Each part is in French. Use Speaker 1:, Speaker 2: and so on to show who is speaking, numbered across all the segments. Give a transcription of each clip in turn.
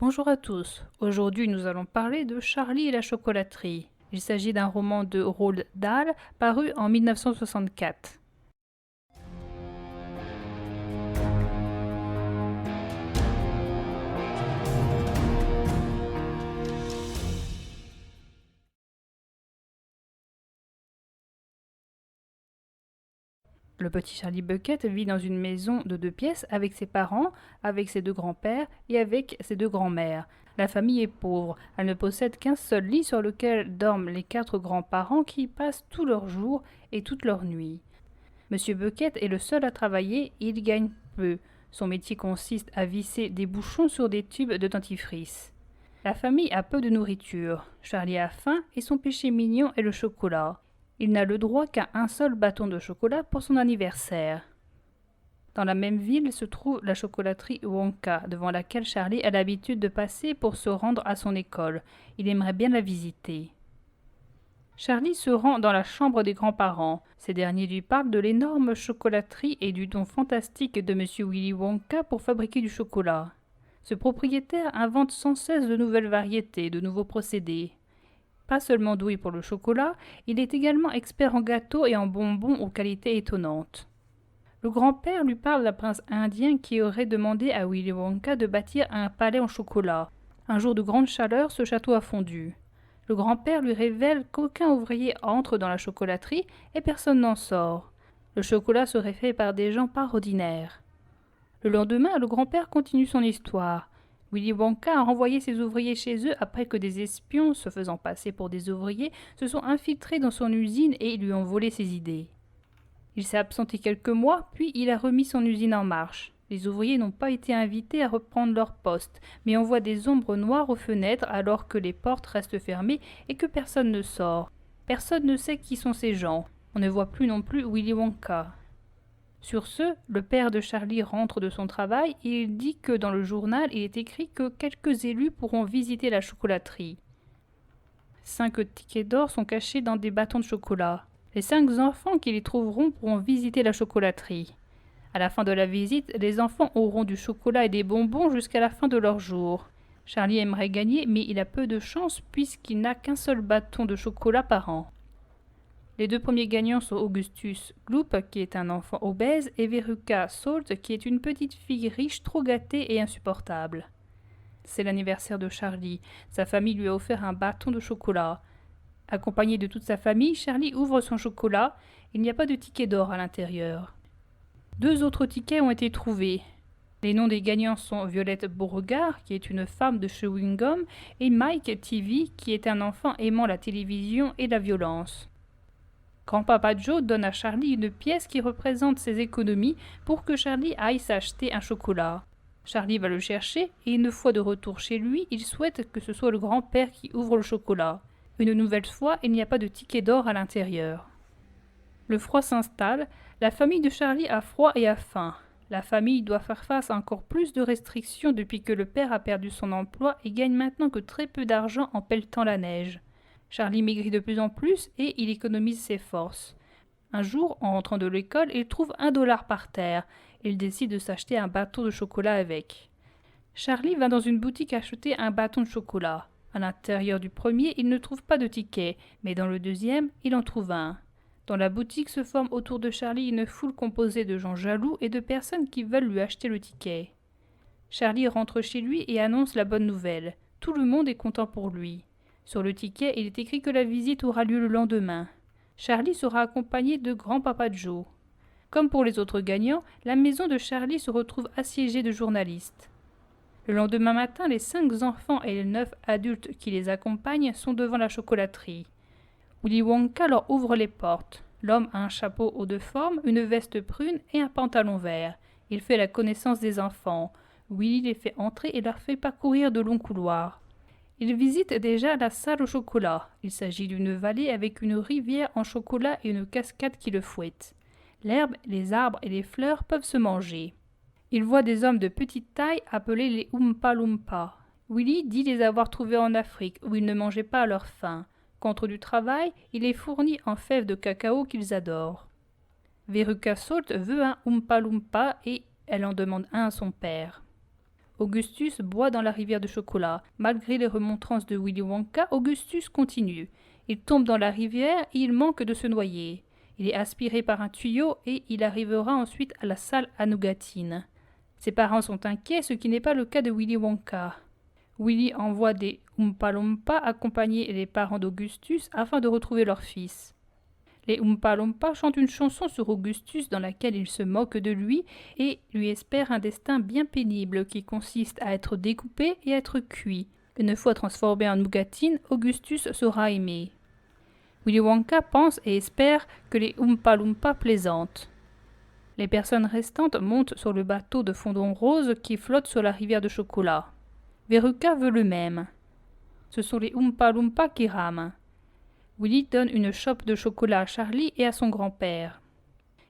Speaker 1: Bonjour à tous. Aujourd'hui, nous allons parler de Charlie et la chocolaterie. Il s'agit d'un roman de Roald Dahl paru en 1964. Le petit Charlie Bucket vit dans une maison de 2 pièces avec ses parents, avec ses 2 grands-pères et avec ses 2 grands-mères. La famille est pauvre. Elle ne possède qu'un seul lit sur lequel dorment les 4 grands-parents qui y passent tous leurs jours et toutes leurs nuits. Monsieur Bucket est le seul à travailler et il gagne peu. Son métier consiste à visser des bouchons sur des tubes de dentifrice. La famille a peu de nourriture. Charlie a faim et son péché mignon est le chocolat. Il n'a le droit qu'à un seul bâton de chocolat pour son anniversaire. Dans la même ville se trouve la chocolaterie Wonka, devant laquelle Charlie a l'habitude de passer pour se rendre à son école. Il aimerait bien la visiter. Charlie se rend dans la chambre des grands-parents. Ces derniers lui parlent de l'énorme chocolaterie et du don fantastique de Monsieur Willy Wonka pour fabriquer du chocolat. Ce propriétaire invente sans cesse de nouvelles variétés, de nouveaux procédés. Pas seulement doué pour le chocolat, il est également expert en gâteaux et en bonbons aux qualités étonnantes. Le grand-père lui parle d'un prince indien qui aurait demandé à Willy Wonka de bâtir un palais en chocolat. Un jour de grande chaleur, ce château a fondu. Le grand-père lui révèle qu'aucun ouvrier entre dans la chocolaterie et personne n'en sort. Le chocolat serait fait par des gens pas ordinaires. Le lendemain, le grand-père continue son histoire. Willy Wonka a renvoyé ses ouvriers chez eux après que des espions, se faisant passer pour des ouvriers, se sont infiltrés dans son usine et lui ont volé ses idées. Il s'est absenté quelques mois, puis il a remis son usine en marche. Les ouvriers n'ont pas été invités à reprendre leur poste, mais on voit des ombres noires aux fenêtres alors que les portes restent fermées et que personne ne sort. Personne ne sait qui sont ces gens. On ne voit plus non plus Willy Wonka. Sur ce, le père de Charlie rentre de son travail et il dit que dans le journal il est écrit que quelques élus pourront visiter la chocolaterie. 5 tickets d'or sont cachés dans des bâtons de chocolat. Les 5 enfants qui les trouveront pourront visiter la chocolaterie. À la fin de la visite, les enfants auront du chocolat et des bonbons jusqu'à la fin de leur jour. Charlie aimerait gagner, mais il a peu de chance puisqu'il n'a qu'un seul bâton de chocolat par an. Les 2 premiers gagnants sont Augustus Gloop, qui est un enfant obèse, et Veruca Salt, qui est une petite fille riche, trop gâtée et insupportable. C'est l'anniversaire de Charlie. Sa famille lui a offert un bâton de chocolat. Accompagné de toute sa famille, Charlie ouvre son chocolat. Il n'y a pas de ticket d'or à l'intérieur. 2 autres tickets ont été trouvés. Les noms des gagnants sont Violette Beauregard, qui est une femme de chewing gum, et Mike TV, qui est un enfant aimant la télévision et la violence. Grand-papa Joe donne à Charlie une pièce qui représente ses économies pour que Charlie aille s'acheter un chocolat. Charlie va le chercher et une fois de retour chez lui, il souhaite que ce soit le grand-père qui ouvre le chocolat. Une nouvelle fois, il n'y a pas de ticket d'or à l'intérieur. Le froid s'installe, la famille de Charlie a froid et a faim. La famille doit faire face à encore plus de restrictions depuis que le père a perdu son emploi et gagne maintenant que très peu d'argent en pelletant la neige. Charlie maigrit de plus en plus et il économise ses forces. Un jour, en rentrant de l'école, il trouve $1 par terre. Il décide de s'acheter un bâton de chocolat avec. Charlie va dans une boutique acheter un bâton de chocolat. À l'intérieur du premier, il ne trouve pas de ticket, mais dans le deuxième, il en trouve un. Dans la boutique se forme autour de Charlie une foule composée de gens jaloux et de personnes qui veulent lui acheter le ticket. Charlie rentre chez lui et annonce la bonne nouvelle. Tout le monde est content pour lui. Sur le ticket, il est écrit que la visite aura lieu le lendemain. Charlie sera accompagné de grand-papa Joe. Comme pour les autres gagnants, la maison de Charlie se retrouve assiégée de journalistes. Le lendemain matin, les 5 enfants et les 9 adultes qui les accompagnent sont devant la chocolaterie. Willy Wonka leur ouvre les portes. L'homme a un chapeau haut de forme, une veste prune et un pantalon vert. Il fait la connaissance des enfants. Willy les fait entrer et leur fait parcourir de longs couloirs. Ils visitent déjà la salle au chocolat. Il s'agit d'une vallée avec une rivière en chocolat et une cascade qui le fouette. L'herbe, les arbres et les fleurs peuvent se manger. Ils voient des hommes de petite taille appelés les Oompa Loompa. Willy dit les avoir trouvés en Afrique où ils ne mangeaient pas à leur faim. Contre du travail, il les fournit en fèves de cacao qu'ils adorent. Veruca Salt veut un Oompa Loompa et elle en demande un à son père. Augustus boit dans la rivière de chocolat. Malgré les remontrances de Willy Wonka, Augustus continue. Il tombe dans la rivière et il manque de se noyer. Il est aspiré par un tuyau et il arrivera ensuite à la salle à nougatine. Ses parents sont inquiets, ce qui n'est pas le cas de Willy Wonka. Willy envoie des Oompa Loompa accompagner les parents d'Augustus afin de retrouver leur fils. Les Oompa Loompa chantent une chanson sur Augustus dans laquelle ils se moquent de lui et lui espèrent un destin bien pénible qui consiste à être découpé et à être cuit. Une fois transformé en nougatine, Augustus sera aimé. Willy Wonka pense et espère que les Oompa Loompa plaisantent. Les personnes restantes montent sur le bateau de fondant rose qui flotte sur la rivière de chocolat. Veruca veut le même. Ce sont les Oompa Loompa qui rament. Willy donne une chope de chocolat à Charlie et à son grand-père.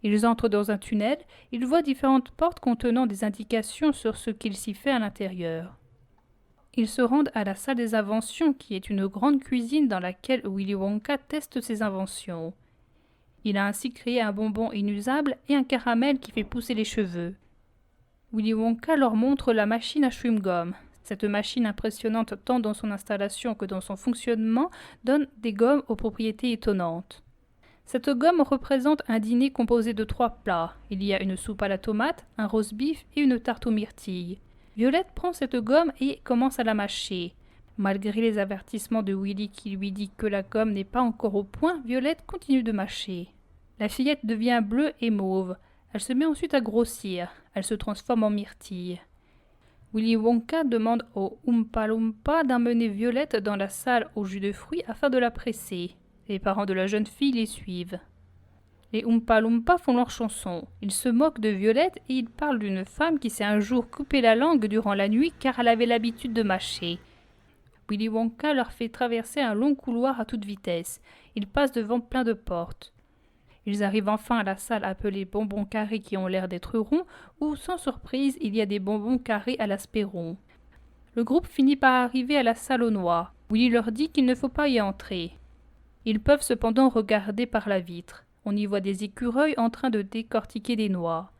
Speaker 1: Ils entrent dans un tunnel, ils voient différentes portes contenant des indications sur ce qu'il s'y fait à l'intérieur. Ils se rendent à la salle des inventions qui est une grande cuisine dans laquelle Willy Wonka teste ses inventions. Il a ainsi créé un bonbon inusable et un caramel qui fait pousser les cheveux. Willy Wonka leur montre la machine à chewing-gum. Cette machine impressionnante tant dans son installation que dans son fonctionnement donne des gommes aux propriétés étonnantes. Cette gomme représente un dîner composé de 3 plats. Il y a une soupe à la tomate, un roast beef et une tarte aux myrtilles. Violette prend cette gomme et commence à la mâcher. Malgré les avertissements de Willy qui lui dit que la gomme n'est pas encore au point, Violette continue de mâcher. La fillette devient bleue et mauve. Elle se met ensuite à grossir. Elle se transforme en myrtille. Willy Wonka demande aux Oompa Loompa d'emmener Violette dans la salle au jus de fruits afin de la presser. Les parents de la jeune fille les suivent. Les Oompa Loompa font leur chanson. Ils se moquent de Violette et ils parlent d'une femme qui s'est un jour coupé la langue durant la nuit car elle avait l'habitude de mâcher. Willy Wonka leur fait traverser un long couloir à toute vitesse. Ils passent devant plein de portes. Ils arrivent enfin à la salle appelée bonbons carrés qui ont l'air d'être ronds, où, sans surprise, il y a des bonbons carrés à l'aspect rond. Le groupe finit par arriver à la salle aux noix. Willy leur dit qu'il ne faut pas y entrer. Ils peuvent cependant regarder par la vitre. On y voit des écureuils en train de décortiquer des noix.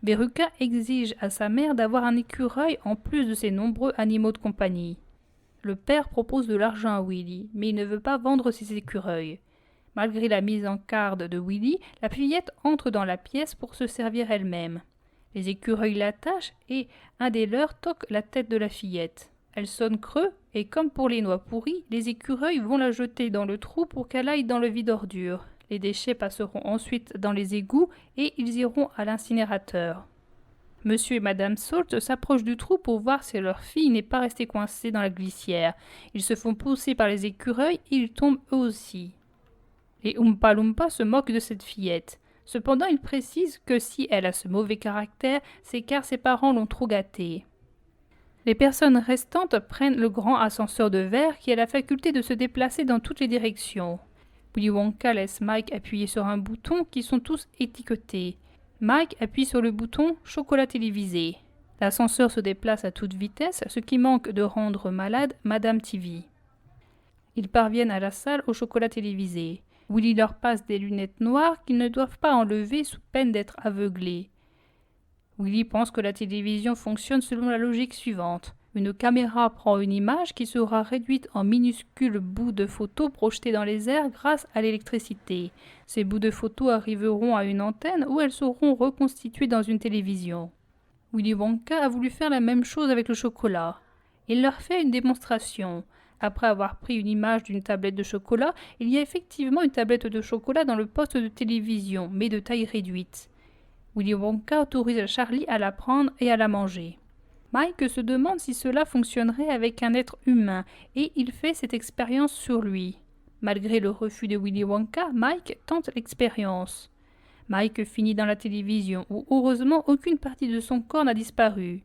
Speaker 1: Veruca exige à sa mère d'avoir un écureuil en plus de ses nombreux animaux de compagnie. Le père propose de l'argent à Willy, mais il ne veut pas vendre ses écureuils. Malgré la mise en garde de Willy, la fillette entre dans la pièce pour se servir elle-même. Les écureuils l'attachent et un des leurs toque la tête de la fillette. Elle sonne creux et comme pour les noix pourries, les écureuils vont la jeter dans le trou pour qu'elle aille dans le vide-ordures. Les déchets passeront ensuite dans les égouts et ils iront à l'incinérateur. Monsieur et Madame Salt s'approchent du trou pour voir si leur fille n'est pas restée coincée dans la glissière. Ils se font pousser par les écureuils et ils tombent eux aussi. Les Oompa Loompa se moquent de cette fillette. Cependant, ils précisent que si elle a ce mauvais caractère, c'est car ses parents l'ont trop gâtée. Les personnes restantes prennent le grand ascenseur de verre qui a la faculté de se déplacer dans toutes les directions. Willy Wonka laisse Mike appuyer sur un bouton qui sont tous étiquetés. Mike appuie sur le bouton « Chocolat télévisé ». L'ascenseur se déplace à toute vitesse, ce qui manque de rendre malade Madame TV. Ils parviennent à la salle au chocolat télévisé. Willy leur passe des lunettes noires qu'ils ne doivent pas enlever sous peine d'être aveuglés. Willy pense que la télévision fonctionne selon la logique suivante. Une caméra prend une image qui sera réduite en minuscules bouts de photos projetés dans les airs grâce à l'électricité. Ces bouts de photos arriveront à une antenne où elles seront reconstituées dans une télévision. Willy Wonka a voulu faire la même chose avec le chocolat. Il leur fait une démonstration. Après avoir pris une image d'une tablette de chocolat, il y a effectivement une tablette de chocolat dans le poste de télévision, mais de taille réduite. Willy Wonka autorise Charlie à la prendre et à la manger. Mike se demande si cela fonctionnerait avec un être humain et il fait cette expérience sur lui. Malgré le refus de Willy Wonka, Mike tente l'expérience. Mike finit dans la télévision où heureusement aucune partie de son corps n'a disparu.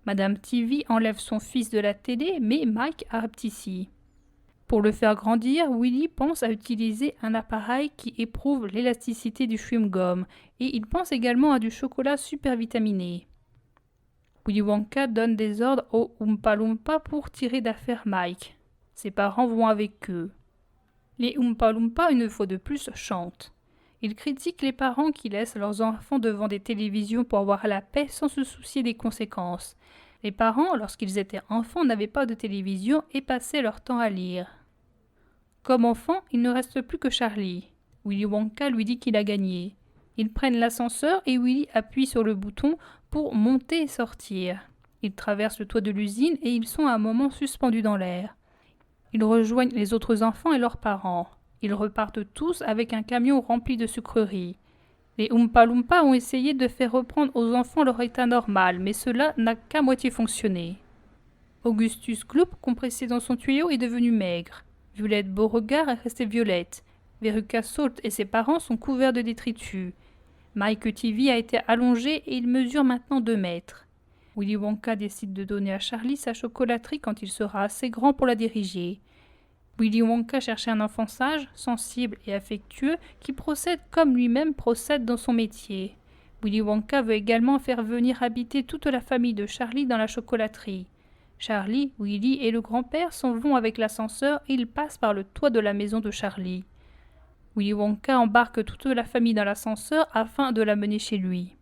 Speaker 1: Madame TV enlève son fils de la télé, mais Mike rapetissait. Pour le faire grandir, Willy pense à utiliser un appareil qui éprouve l'élasticité du chewing-gum et il pense également à du chocolat super vitaminé. Willy Wonka donne des ordres aux Oompa Loompa pour tirer d'affaire Mike. Ses parents vont avec eux. Les Oompa Loompa, une fois de plus, chantent. Ils critiquent les parents qui laissent leurs enfants devant des télévisions pour avoir la paix sans se soucier des conséquences. Les parents, lorsqu'ils étaient enfants, n'avaient pas de télévision et passaient leur temps à lire. Comme enfant, il ne reste plus que Charlie. Willy Wonka lui dit qu'il a gagné. Ils prennent l'ascenseur et Willy appuie sur le bouton pour monter et sortir. Ils traversent le toit de l'usine et ils sont à un moment suspendus dans l'air. Ils rejoignent les autres enfants et leurs parents. Ils repartent tous avec un camion rempli de sucreries. Les Oompa Loompa ont essayé de faire reprendre aux enfants leur état normal, mais cela n'a qu'à moitié fonctionné. Augustus Gloop, compressé dans son tuyau, est devenu maigre. Violette Beauregard est restée violette. Veruca Salt et ses parents sont couverts de détritus. Mike TV a été allongé et il mesure maintenant 2 mètres. Willy Wonka décide de donner à Charlie sa chocolaterie quand il sera assez grand pour la diriger. Willy Wonka cherchait un enfant sage, sensible et affectueux qui procède comme lui-même procède dans son métier. Willy Wonka veut également faire venir habiter toute la famille de Charlie dans la chocolaterie. Charlie, Willy et le grand-père s'en vont avec l'ascenseur et ils passent par le toit de la maison de Charlie. Willy Wonka embarque toute la famille dans l'ascenseur afin de la mener chez lui.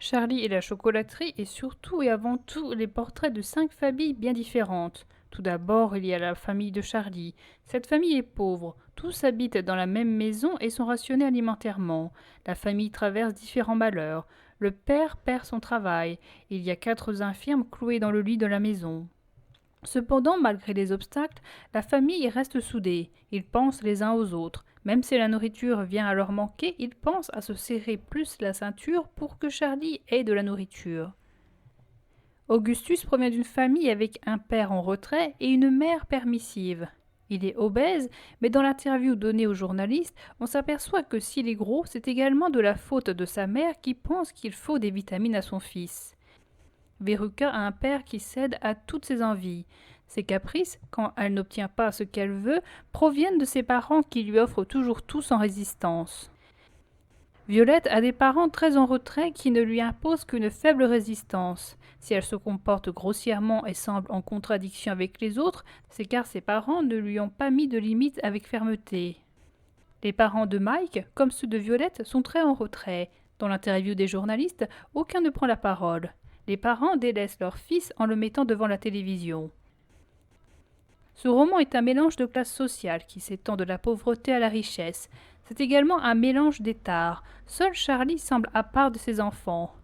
Speaker 1: Charlie et la chocolaterie est surtout et avant tout les portraits de 5 familles bien différentes. Tout d'abord, il y a la famille de Charlie. Cette famille est pauvre. Tous habitent dans la même maison et sont rationnés alimentairement. La famille traverse différents malheurs. Le père perd son travail. Il y a 4 infirmes clouées dans le lit de la maison. Cependant, malgré les obstacles, la famille reste soudée. Ils pensent les uns aux autres. Même si la nourriture vient à leur manquer, ils pensent à se serrer plus la ceinture pour que Charlie ait de la nourriture. Augustus provient d'une famille avec un père en retrait et une mère permissive. Il est obèse, mais dans l'interview donnée aux journalistes, on s'aperçoit que s'il est gros, c'est également de la faute de sa mère qui pense qu'il faut des vitamines à son fils. Veruca a un père qui cède à toutes ses envies. Ses caprices, quand elle n'obtient pas ce qu'elle veut, proviennent de ses parents qui lui offrent toujours tout sans résistance. Violette a des parents très en retrait qui ne lui imposent qu'une faible résistance. Si elle se comporte grossièrement et semble en contradiction avec les autres, c'est car ses parents ne lui ont pas mis de limite avec fermeté. Les parents de Mike, comme ceux de Violette, sont très en retrait. Dans l'interview des journalistes, aucun ne prend la parole. Les parents délaissent leur fils en le mettant devant la télévision. Ce roman est un mélange de classes sociales qui s'étend de la pauvreté à la richesse. C'est également un mélange d'états. Seul Charlie semble à part de ses enfants.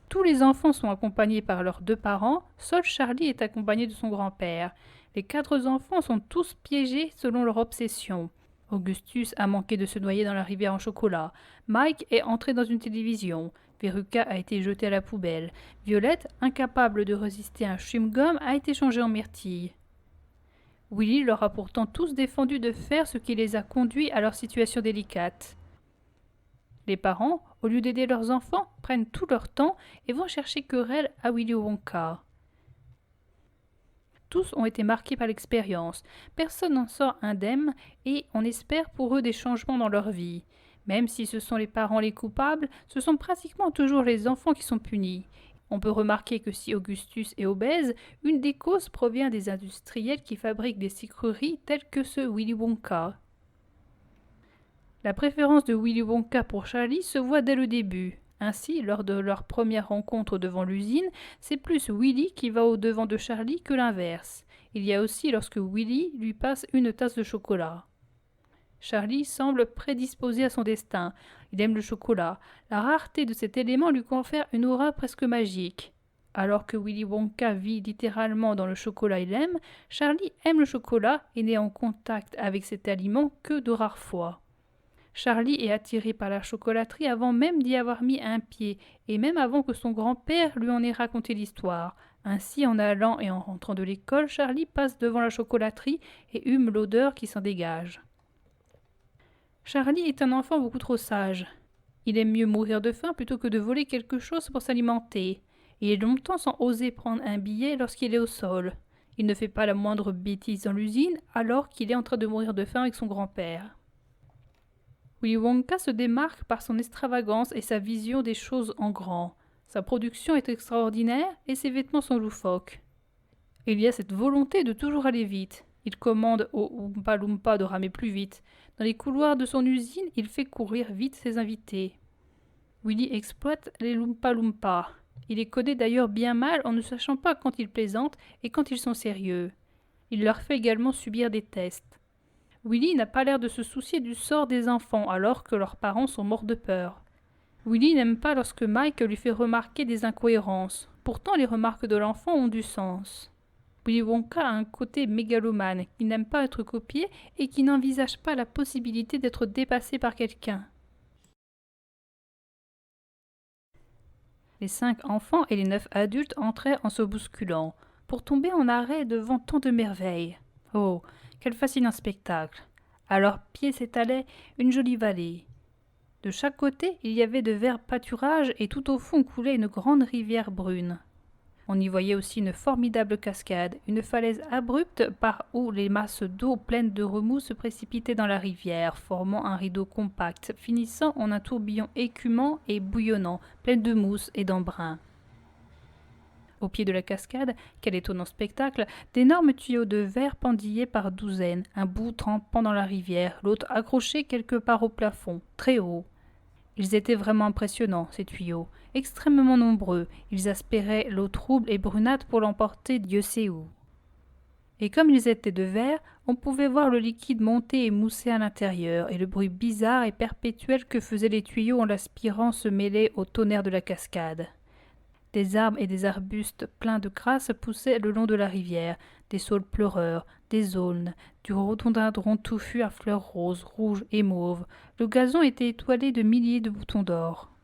Speaker 1: Tous les enfants sont accompagnés par leurs 2 parents, seul Charlie est accompagné de son grand-père. Les 4 enfants sont tous piégés selon leur obsession. Augustus a manqué de se noyer dans la rivière en chocolat. Mike est entré dans une télévision. Veruca a été jetée à la poubelle. Violette, incapable de résister à un chewing-gum, a été changée en myrtille. Willy leur a pourtant tous défendu de faire ce qui les a conduits à leur situation délicate. Les parents, au lieu d'aider leurs enfants, prennent tout leur temps et vont chercher querelle à Willy Wonka. Tous ont été marqués par l'expérience. Personne n'en sort indemne et on espère pour eux des changements dans leur vie. Même si ce sont les parents les coupables, ce sont pratiquement toujours les enfants qui sont punis. On peut remarquer que si Augustus est obèse, une des causes provient des industriels qui fabriquent des sucreries telles que ce Willy Wonka. La préférence de Willy Wonka pour Charlie se voit dès le début. Ainsi, lors de leur première rencontre devant l'usine, c'est plus Willy qui va au-devant de Charlie que l'inverse. Il y a aussi lorsque Willy lui passe une tasse de chocolat. Charlie semble prédisposé à son destin. Il aime le chocolat. La rareté de cet élément lui confère une aura presque magique. Alors que Willy Wonka vit littéralement dans le chocolat il aime, Charlie aime le chocolat et n'est en contact avec cet aliment que de rares fois. Charlie est attiré par la chocolaterie avant même d'y avoir mis un pied, et même avant que son grand-père lui en ait raconté l'histoire. Ainsi, en allant et en rentrant de l'école, Charlie passe devant la chocolaterie et hume l'odeur qui s'en dégage. Charlie est un enfant beaucoup trop sage. Il aime mieux mourir de faim plutôt que de voler quelque chose pour s'alimenter. Il est longtemps sans oser prendre un billet lorsqu'il est au sol. Il ne fait pas la moindre bêtise dans l'usine alors qu'il est en train de mourir de faim avec son grand-père. Willy Wonka se démarque par son extravagance et sa vision des choses en grand. Sa production est extraordinaire et ses vêtements sont loufoques. Il y a cette volonté de toujours aller vite. Il commande aux Oompa Loompa de ramer plus vite. Dans les couloirs de son usine, il fait courir vite ses invités. Willy exploite les Loompa Loompa. Il les connaît d'ailleurs bien mal en ne sachant pas quand ils plaisantent et quand ils sont sérieux. Il leur fait également subir des tests. Willy n'a pas l'air de se soucier du sort des enfants alors que leurs parents sont morts de peur. Willy n'aime pas lorsque Mike lui fait remarquer des incohérences. Pourtant, les remarques de l'enfant ont du sens. Willy Wonka a un côté mégalomane, qui n'aime pas être copié et qui n'envisage pas la possibilité d'être dépassé par quelqu'un. Les 5 enfants et les 9 adultes entraient en se bousculant, pour tomber en arrêt devant tant de merveilles. Oh, quel fascinant spectacle! À leurs pieds s'étalait une jolie vallée. De chaque côté, il y avait de verts pâturages et tout au fond coulait une grande rivière brune. On y voyait aussi une formidable cascade, une falaise abrupte par où les masses d'eau pleines de remous se précipitaient dans la rivière, formant un rideau compact, finissant en un tourbillon écumant et bouillonnant, plein de mousse et d'embrun. Au pied de la cascade, quel étonnant spectacle, d'énormes tuyaux de verre pendillaient par douzaines, un bout trempant dans la rivière, l'autre accroché quelque part au plafond, très haut. Ils étaient vraiment impressionnants, ces tuyaux, extrêmement nombreux. Ils aspiraient l'eau trouble et brunâtre pour l'emporter Dieu sait où. Et comme ils étaient de verre, on pouvait voir le liquide monter et mousser à l'intérieur, et le bruit bizarre et perpétuel que faisaient les tuyaux en l'aspirant se mêlait au tonnerre de la cascade. Des arbres et des arbustes pleins de grâce poussaient le long de la rivière, des saules pleureurs, des aulnes, du rhododendron touffu à fleurs roses, rouges et mauves. Le gazon était étoilé de milliers de boutons d'or.